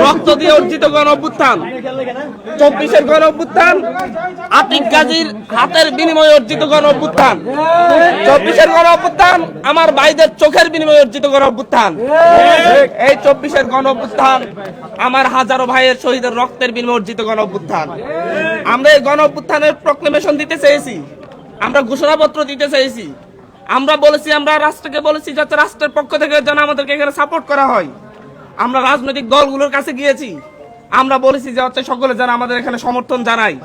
রক্ত দিয়ে অর্জিত গণ অভ্যুত্থান, 24-এর গণ অভ্যুত্থান, আতিক গাজীর হাতের বিনিময়ে অর্জিত গণ অভ্যুত্থান, 24-এর গণ অভ্যুত্থান, আমার ভাইদের চোখের বিনিময়ে অর্জিত গণ অভ্যুত্থান। এই 24-এর গণ অভ্যুত্থান আমার হাজারো ভাইয়ের শহীদের রক্তের বিনিময়ে অর্জিত গণ অভ্যুত্থান। আমরা এই গণ অভ্যুত্থানের প্রক্লেমেশন দিতে চেয়েছি, আমরা ঘোষণাপত্র দিতে চেয়েছি, আমরা বলেছি, আমরা রাষ্ট্রকে বলেছি যাতে রাষ্ট্রের পক্ষ থেকে যেন আমাদেরকে এখানে সাপোর্ট করা হয়। আমরা রাজনৈতিক দলগুলোর কাছে গিয়েছি, আমরা বলেছি যে হচ্ছে সকলে যেন আমাদের এখানে সমর্থন জানায়,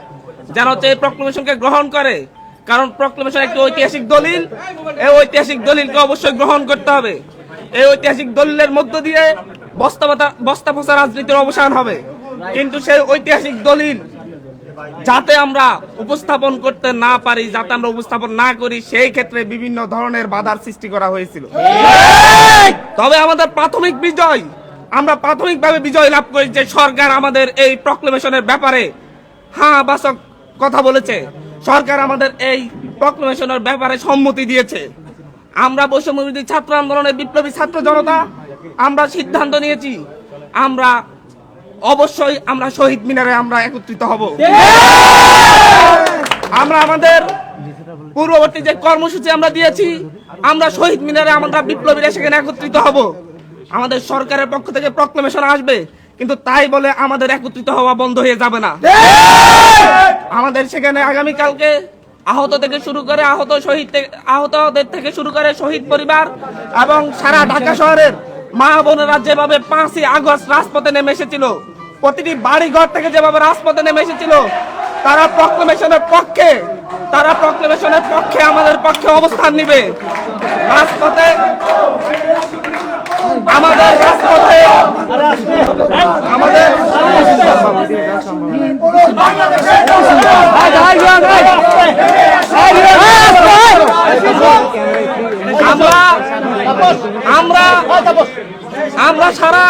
যেন হচ্ছে এই প্রক্লেমেশনকে গ্রহণ করে, কারণ প্রক্লেমেশন একটি ঐতিহাসিক দলিল। এই ঐতিহাসিক দলিলকে অবশ্যই গ্রহণ করতে হবে। এই ঐতিহাসিক দলিলের মধ্য দিয়ে বস্তা পচা রাজনীতির অবসান হবে, কিন্তু সেই ঐতিহাসিক দলিল যাতে আমরা উপস্থাপন করতে না পারি, যাতে আমরা উপস্থাপন না করি, সেই ক্ষেত্রে বিভিন্ন ধরনের বাধার সৃষ্টি করা হয়েছিল। তবে আমাদের প্রাথমিক বিজয়, আমরা প্রাথমিকভাবে বিজয় লাভ করি যে সরকার আমাদের এই প্রক্লেমেশনের ব্যাপারে হ্যাঁ বাচক কথা বলেছে, সরকার আমাদের এই প্রক্লেমেশনের ব্যাপারে সম্মতি দিয়েছে। আমরা বৈষম্যবিরোধী ছাত্র আন্দোলনের বিপ্লবী ছাত্র জনতা আমরা সিদ্ধান্ত নিয়েছি, আমরা অবশ্যই আমরা শহীদ মিনারে আমরা একত্রিত হব। আমরা আমাদের পূর্ববর্তী যে কর্মসূচি আমরা দিয়েছি, আমরা শহীদ মিনারে আমরা বিপ্লবীরা সেখানে একত্রিত হব। আমাদের সরকারের পক্ষ থেকে প্রক্লেমেশন আসবে, কিন্তু তাই বলে আমাদের একত্রিত হওয়া বন্ধ হয়ে যাবে না। আমাদের সেখানে আগামীকালকে আহত থেকে শুরু করে আহতদের থেকে শুরু করে শহীদ পরিবার এবং সারা ঢাকা শহরের মা বোনেরা যেভাবে 5ই আগস্ট রাজপথে নেমে এসেছিল, প্রতিটি বাড়ি ঘর থেকে যেভাবে রাজপথে নেমে এসেছিল, তারা প্রক্লেমেশনের পক্ষে আমাদের পক্ষে অবস্থান নিবে। রাজপথে আমাদের আমরা সারা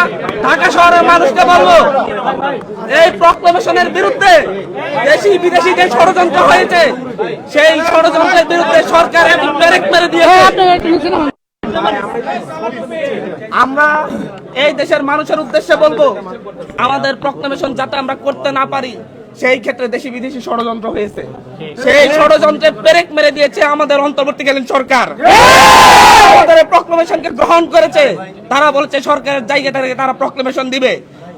ঢাকা শহরের মানুষকে বলবো, এই প্রক্লেমেশনের বিরুদ্ধে দেশি বিদেশি যে ষড়যন্ত্র হয়েছে, সেই ষড়যন্ত্রের বিরুদ্ধে সরকার একটি ব্রেক মেরে দিয়েছে। আমরা এই দেশের মানুষের উদ্দেশ্যে বলবো, আমাদের প্রক্লেমেশন যাতে আমরা করতে না পারি, সেই ক্ষেত্রে দেশি বিদেশি ষড়যন্ত্র হয়েছে, সেই ষড়যন্ত্রে ব্রেক মেরে দিয়েছে আমাদের অন্তর্বর্তীকালীন সরকার। আমাদের প্রক্লেমেশনকে গ্রহণ করেছে, তারা বলেছে সরকারের জায়গা থেকে তারা প্রক্লেমেশন দিবে,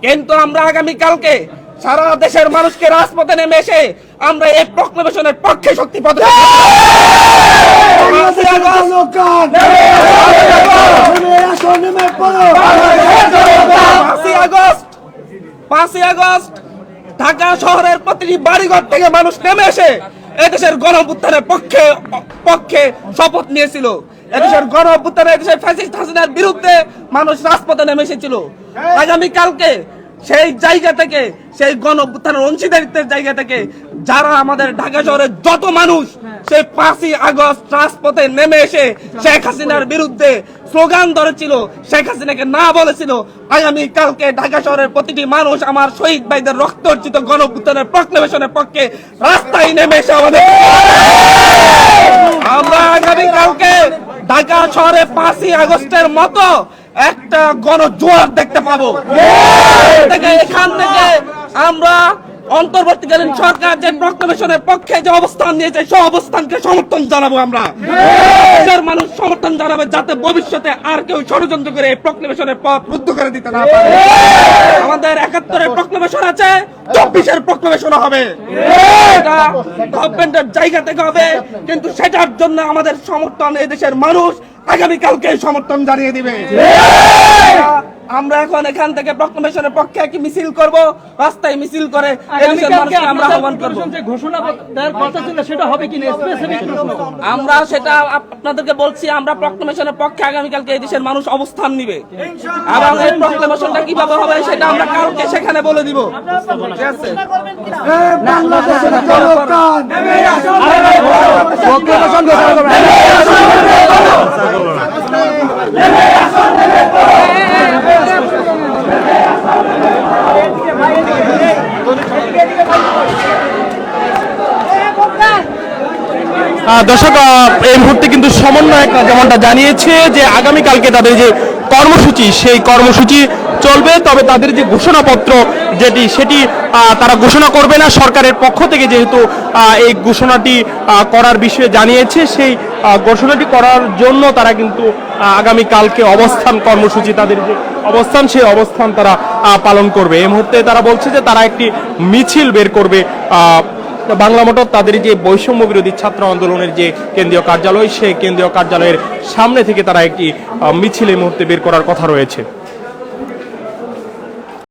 কিন্তু আমরা আগামীকালকে সারা দেশের মানুষকে রাজপথে নেমে এসে আমরা এই প্রক্লেমেশনের পক্ষে শক্তি প্রদর্শন পাঁচই আগস্ট ঢাকা শহরের প্রতিটি বাড়িঘর থেকে মানুষ নেমে এসে এদেশের গণ অভ্যুত্থানের পক্ষে শপথ নিয়েছিল। এদেশের গণ অভ্যুত্থানে এদেশের ফ্যাসিস্ট হাসিনার বিরুদ্ধে মানুষ রাজপথে নেমে এসেছিল। আগামীকালকে সেই জায়গা থেকে, সেই গণ অভ্যুত্থানের অংশীদারিত্বের জায়গা থেকে যারা আমাদের ঢাকা শহরের যত মানুষ সেই 5ই আগস্ট রাজপথে নেমে এসে শেখ হাসিনার বিরুদ্ধে স্লোগান ধরেছিল, শেখ হাসিনাকে না বলেছিল, আগামীকালকে ঢাকা শহরের প্রতিটি মানুষ আমার শহীদ ভাইদের রক্ত অর্জিত গণ অভ্যুত্থানের প্রক্লেমেশনের পক্ষে রাস্তায় নেমে এসে আমরা আগামীকালকে ঢাকা শহরে 5ই আগস্টের মতো একটা গণজোয়ার দেখতে পাবো। এখান থেকে আমরা অন্তর্বর্তীকালীন সরকার যে প্রক্লেমেশনের পক্ষে যে অবস্থান নিয়েছে, সেই অবস্থানকে সমর্থন জানাবো। আমরা দেশের মানুষ সমর্থন জানাবে, যাতে ভবিষ্যতে আর কেউ ষড়যন্ত্র করে এই প্রক্লেমেশনের পথ রুদ্ধ করে দিতে না পারে। আমাদের 71-এর প্রক্লেমেশন আছে, 24-এর প্রক্লেমেশন হবে, এটা গভর্নমেন্টের জায়গা থেকে হবে, কিন্তু সেটার জন্য আমাদের সমর্থন এই দেশের মানুষ আগামীকালকে সমর্থন জানিয়ে দিবে। আমরা এখন এখান থেকে প্রক্লেমেশনের পক্ষে একটি মিছিল করব, রাস্তায় মিছিল করে আমরা আহ্বান করব। আমরা সেটা আপনাদেরকে বলছি, আমরা প্রক্লেমেশনের পক্ষে আগামীকালকে এই দেশের মানুষ অবস্থান নিবে, এবং এই প্রক্লেমেশনটা কিভাবে হবে সেটা আমরা কালকে সেখানে বলে দিব। ঠিক আছে? দর্শক, এই মুহূর্তে কিন্তু সমন্বয়ক যেমনটা জানিয়েছে যে আগামীকালকে তাদের যে কর্মসূচি, সেই কর্মসূচি চলবে, তবে তাদের যে ঘোষণাপত্র সেটি তারা ঘোষণা করবে না। সরকারের পক্ষ থেকে যেহেতু এই ঘোষণাটি করার বিষয়ে জানিয়েছে, সেই ঘোষণাটি করার জন্য তারা কিন্তু আগামীকালকে অবস্থান কর্মসূচি, তাদের যে অবস্থান সেই অবস্থান তারা পালন করবে। এই মুহূর্তে তারা বলছে যে তারা একটি মিছিল বের করবে। বাংলা মোটর তাদের যে বৈষম্য বিরোধী ছাত্র আন্দোলনের যে কেন্দ্রীয় কার্যালয়, সেই কেন্দ্রীয় কার্যালয়ের সামনে থেকে তারা একটি মিছিল এই মুহূর্তে বের করার কথা রয়েছে।